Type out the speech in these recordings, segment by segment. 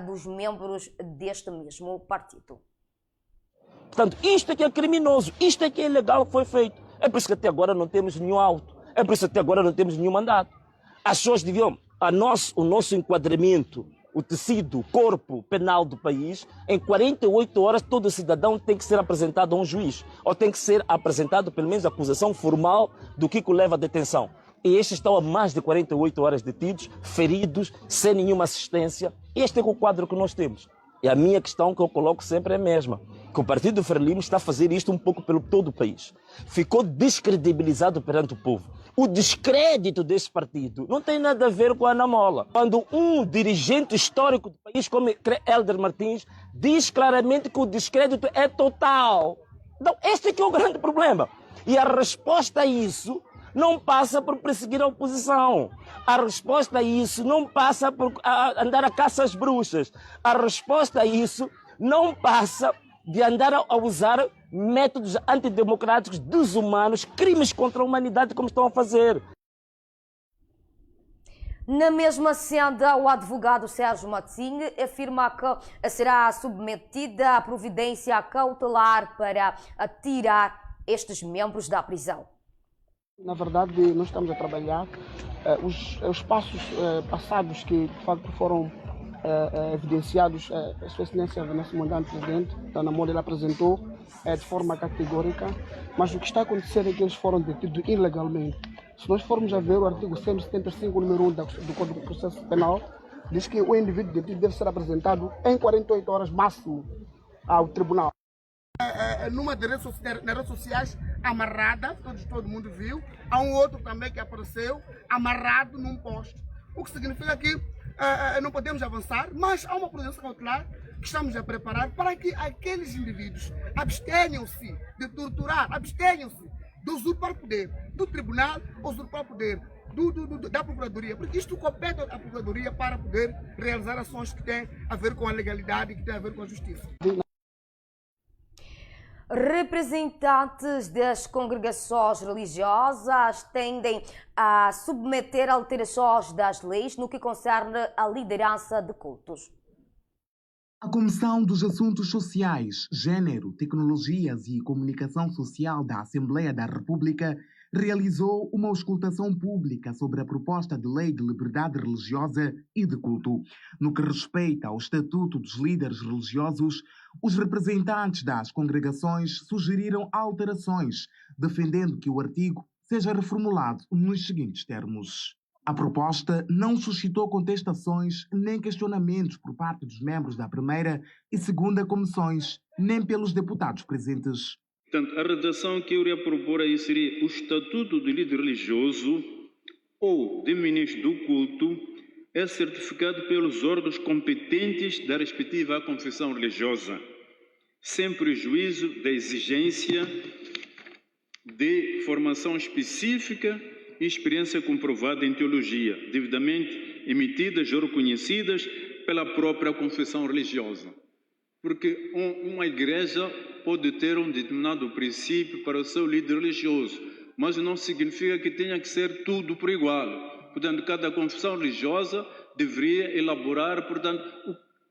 dos membros deste mesmo partido. Portanto, isto é que é criminoso, isto é que é ilegal que foi feito. É por isso que até agora não temos nenhum auto, é por isso que até agora não temos nenhum mandato. As pessoas deviam, o nosso enquadramento, o tecido, o corpo penal do país, em 48 horas todo cidadão tem que ser apresentado a um juiz, ou tem que ser apresentado pelo menos a acusação formal do que o leva à detenção. E estes estão há mais de 48 horas detidos, feridos, sem nenhuma assistência. Este é o quadro que nós temos. E a minha questão que eu coloco sempre é a mesma, que o Partido Frelimo está a fazer isto um pouco pelo todo o país. Ficou descredibilizado perante o povo. O descrédito desse partido não tem nada a ver com a Ana Mola. Quando um dirigente histórico do país, como Hélder Martins, diz claramente que o descrédito é total. Então, este é que é o grande problema. E a resposta a isso não passa por perseguir a oposição. A resposta a isso não passa por andar a caça às bruxas. A resposta a isso não passa de andar a usar métodos antidemocráticos, desumanos, crimes contra a humanidade como estão a fazer. Na mesma senda, o advogado Sérgio Matzinho afirma que será submetida a providência cautelar para tirar estes membros da prisão. Na verdade, nós estamos a trabalhar os passos passados que, de facto, foram evidenciados. A Sua Excelência Venâncio Mondlane, Presidente, Ana Mola, ele apresentou de forma categórica, mas o que está a acontecer é que eles foram detidos ilegalmente. Se nós formos a ver o artigo 175, número 1 do Código de Processo Penal, diz que o indivíduo detido deve ser apresentado em 48 horas máximo ao tribunal. Numa das redes sociais amarrada, todo mundo viu. Há um outro também que apareceu amarrado num poste. O que significa que não podemos avançar, mas há uma providência cautelar que estamos a preparar para que aqueles indivíduos abstenham-se de torturar, abstenham-se de usurpar poder do tribunal, usurpar poder da Procuradoria, porque isto compete à Procuradoria para poder realizar ações que têm a ver com a legalidade e que têm a ver com a justiça. Representantes das congregações religiosas tendem a submeter alterações das leis no que concerne à liderança de cultos. A Comissão dos Assuntos Sociais, Gênero, Tecnologias e Comunicação Social da Assembleia da República realizou uma auscultação pública sobre a proposta de lei de liberdade religiosa e de culto. No que respeita ao Estatuto dos Líderes Religiosos, os representantes das congregações sugeriram alterações, defendendo que o artigo seja reformulado nos seguintes termos. A proposta não suscitou contestações nem questionamentos por parte dos membros da primeira e segunda comissões, nem pelos deputados presentes. Portanto, a redação que eu iria propor aí seria: o Estatuto de Líder Religioso ou de Ministro do Culto é certificado pelos órgãos competentes da respectiva confissão religiosa, sem prejuízo da exigência de formação específica e experiência comprovada em teologia, devidamente emitidas ou reconhecidas pela própria confissão religiosa. Porque uma igreja pode ter um determinado princípio para o seu líder religioso, mas não significa que tenha que ser tudo por igual. Portanto, cada confissão religiosa deveria elaborar, portanto,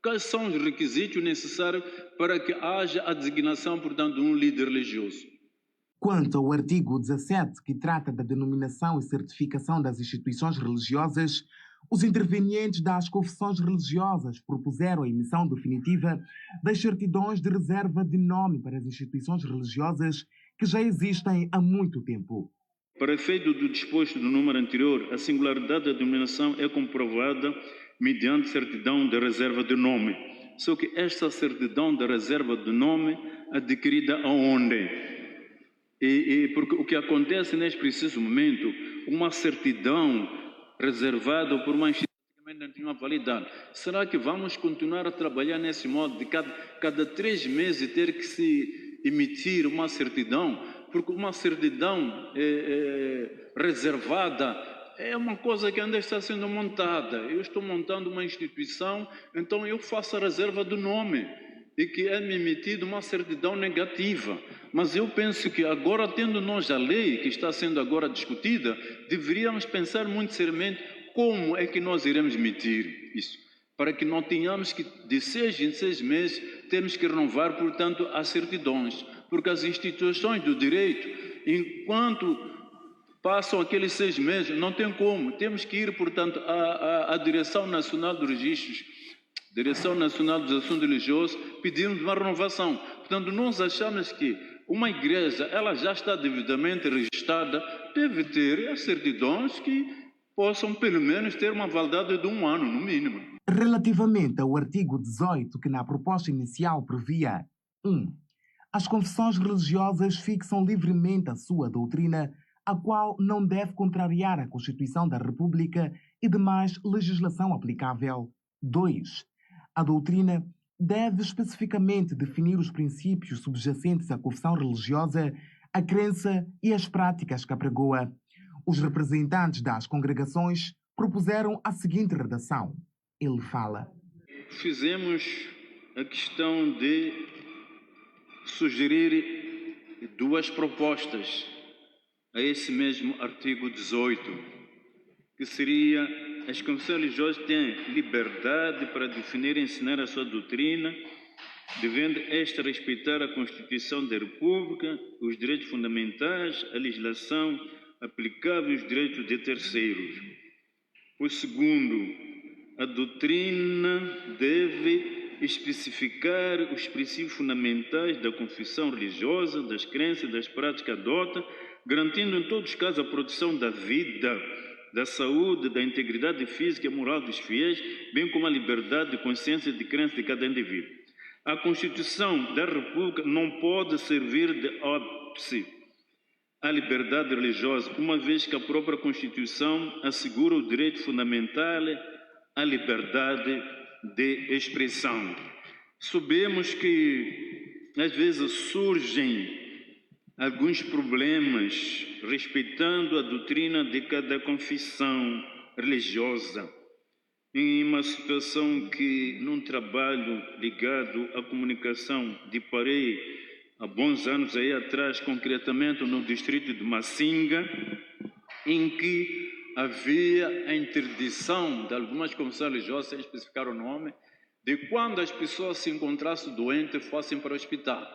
quais são os requisitos necessários para que haja a designação, portanto, de um líder religioso. Quanto ao artigo 17, que trata da denominação e certificação das instituições religiosas, os intervenientes das confissões religiosas propuseram a emissão definitiva das certidões de reserva de nome para as instituições religiosas que já existem há muito tempo. Para efeito do disposto do número anterior, a singularidade da denominação é comprovada mediante certidão de reserva de nome. Só que esta certidão de reserva de nome adquirida aonde? Porque o que acontece neste preciso momento, uma certidão reservada por uma instituição que não tem uma validade. Será que vamos continuar a trabalhar nesse modo de cada 3 meses ter que se emitir uma certidão? Porque uma certidão reservada é uma coisa que ainda está sendo montada. Eu estou montando uma instituição, então eu faço a reserva do nome e que é-me emitida uma certidão negativa. Mas eu penso que agora, tendo nós a lei que está sendo agora discutida, deveríamos pensar muito seriamente como é que nós iremos emitir isso. para que não tenhamos que, de 6 em 6 meses, temos que renovar, portanto, as certidões, porque as instituições do direito, enquanto passam aqueles 6 meses, não tem como, temos que ir, portanto, à Direção Nacional dos Registros, Direção Nacional dos Assuntos Religiosos, pedimos uma renovação. Portanto, nós achamos que uma igreja, ela já está devidamente registrada, deve ter as certidões que possam, pelo menos, ter uma validade de 1 ano, no mínimo. Relativamente ao artigo 18, que na proposta inicial previa 1. As confissões religiosas fixam livremente a sua doutrina, a qual não deve contrariar a Constituição da República e demais legislação aplicável. 2. A doutrina deve especificamente definir os princípios subjacentes à confissão religiosa, a crença e as práticas que apregoa. Os representantes das congregações propuseram a seguinte redação. Ele fala: Fizemos a questão de sugerir 2 propostas a esse mesmo artigo 18, que seria: as confissões religiosas têm liberdade para definir e ensinar a sua doutrina, devendo esta respeitar a Constituição da República, os direitos fundamentais, a legislação aplicável e os direitos de terceiros. O segundo, a doutrina deve especificar os princípios fundamentais da confissão religiosa, das crenças e das práticas que adota, garantindo em todos os casos a proteção da vida, da saúde, da integridade física e moral dos fiéis, bem como a liberdade de consciência e de crença de cada indivíduo. A Constituição da República não pode servir de ápice à liberdade religiosa, uma vez que a própria Constituição assegura o direito fundamental à liberdade de expressão. Sabemos que às vezes surgem alguns problemas respeitando a doutrina de cada confissão religiosa. Em uma situação que, num trabalho ligado à comunicação, deparei há bons anos aí atrás, concretamente no distrito de Massinga, em que havia a interdição de algumas confissões religiosas, sem especificar o nome, de quando as pessoas se encontrassem doentes fossem para o hospital.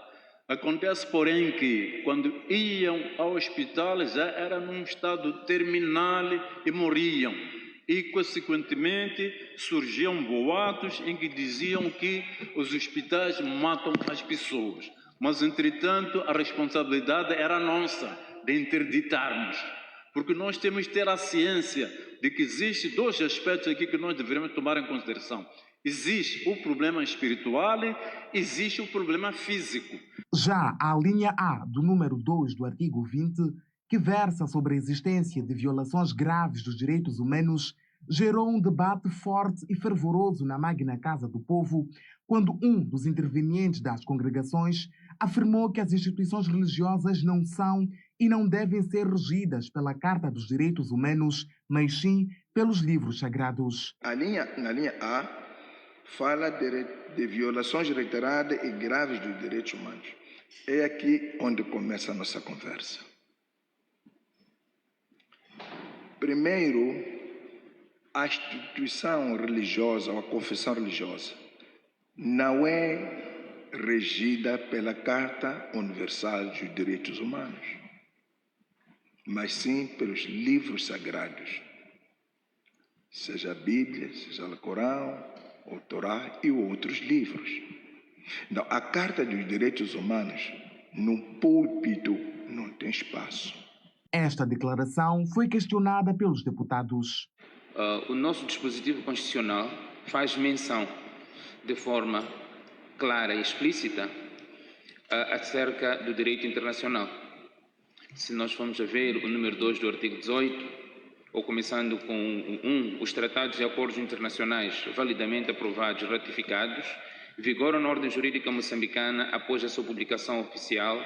Acontece, porém, que quando iam ao hospital já era num estado terminal e morriam. E, consequentemente, surgiam boatos em que diziam que os hospitais matam as pessoas. Mas, entretanto, a responsabilidade era nossa de interditarmos. Porque nós temos que ter a ciência de que existem 2 aspectos aqui que nós devemos tomar em consideração. Existe o problema espiritual, existe o problema físico. Já a linha A do número 2 do artigo 20, que versa sobre a existência de violações graves dos direitos humanos, gerou um debate forte e fervoroso na magna Casa do Povo, quando um dos intervenientes das congregações afirmou que as instituições religiosas não são e não devem ser regidas pela Carta dos Direitos Humanos, mas sim pelos livros sagrados. Na linha A, fala de violações reiteradas e graves dos direitos humanos. É aqui onde começa a nossa conversa. Primeiro, a instituição religiosa ou a confissão religiosa não é regida pela Carta Universal dos Direitos Humanos, mas sim pelos livros sagrados, seja a Bíblia, seja o Corão, o Torá e outros livros. Então, a Carta dos Direitos Humanos, no púlpito, não tem espaço. Esta declaração foi questionada pelos deputados. O nosso dispositivo constitucional faz menção de forma clara e explícita acerca do direito internacional. Se nós formos a ver o número 2 do artigo 18, ou começando com 1, os tratados e acordos internacionais validamente aprovados e ratificados vigoram na ordem jurídica moçambicana após a sua publicação oficial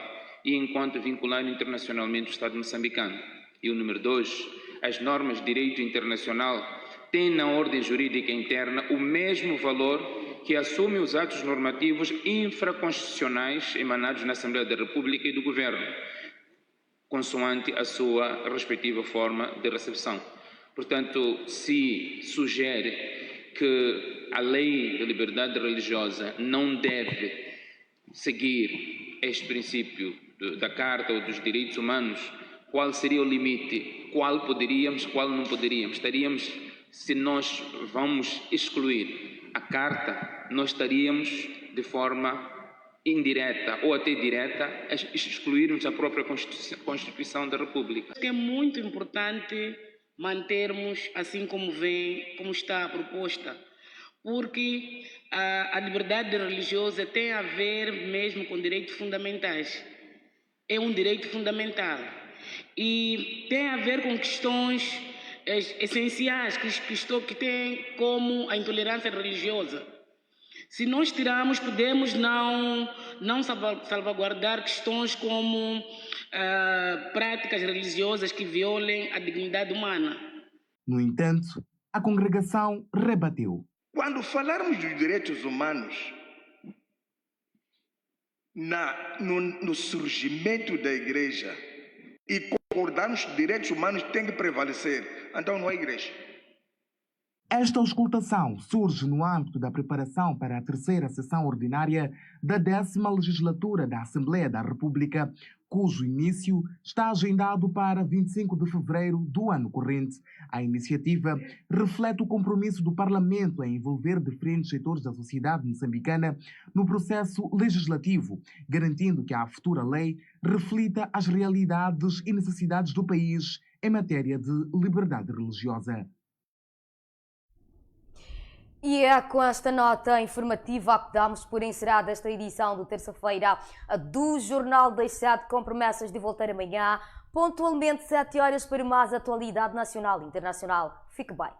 e enquanto vinculado internacionalmente o Estado moçambicano. E o número 2, as normas de direito internacional têm na ordem jurídica interna o mesmo valor que assume os atos normativos infraconstitucionais emanados na Assembleia da República e do Governo, consoante a sua respectiva forma de recepção. Portanto, se sugere que a lei da liberdade religiosa não deve seguir este princípio da Carta ou dos Direitos Humanos, qual seria o limite? Qual poderíamos, qual não poderíamos? Se nós vamos excluir a Carta, nós estaríamos de forma indireta ou até direta a excluirmos a própria Constituição da República. É muito importante mantermos assim como está a proposta, porque a liberdade religiosa tem a ver mesmo com direitos fundamentais. É um direito fundamental e tem a ver com questões essenciais que têm como a intolerância religiosa. Se nós tirarmos, podemos não salvaguardar questões como práticas religiosas que violem a dignidade humana. No entanto, a congregação rebateu. Quando falarmos dos direitos humanos, no surgimento da igreja, e concordarmos que os direitos humanos têm que prevalecer, então não é igreja. Esta auscultação surge no âmbito da preparação para a terceira sessão ordinária da 10ª legislatura da Assembleia da República, cujo início está agendado para 25 de fevereiro do ano corrente. A iniciativa reflete o compromisso do Parlamento em envolver diferentes setores da sociedade moçambicana no processo legislativo, garantindo que a futura lei reflita as realidades e necessidades do país em matéria de liberdade religiosa. E é com esta nota informativa que damos por encerrada esta edição de terça-feira do Jornal das 7, com promessas de voltar amanhã, pontualmente 7 horas, para mais atualidade nacional e internacional. Fique bem.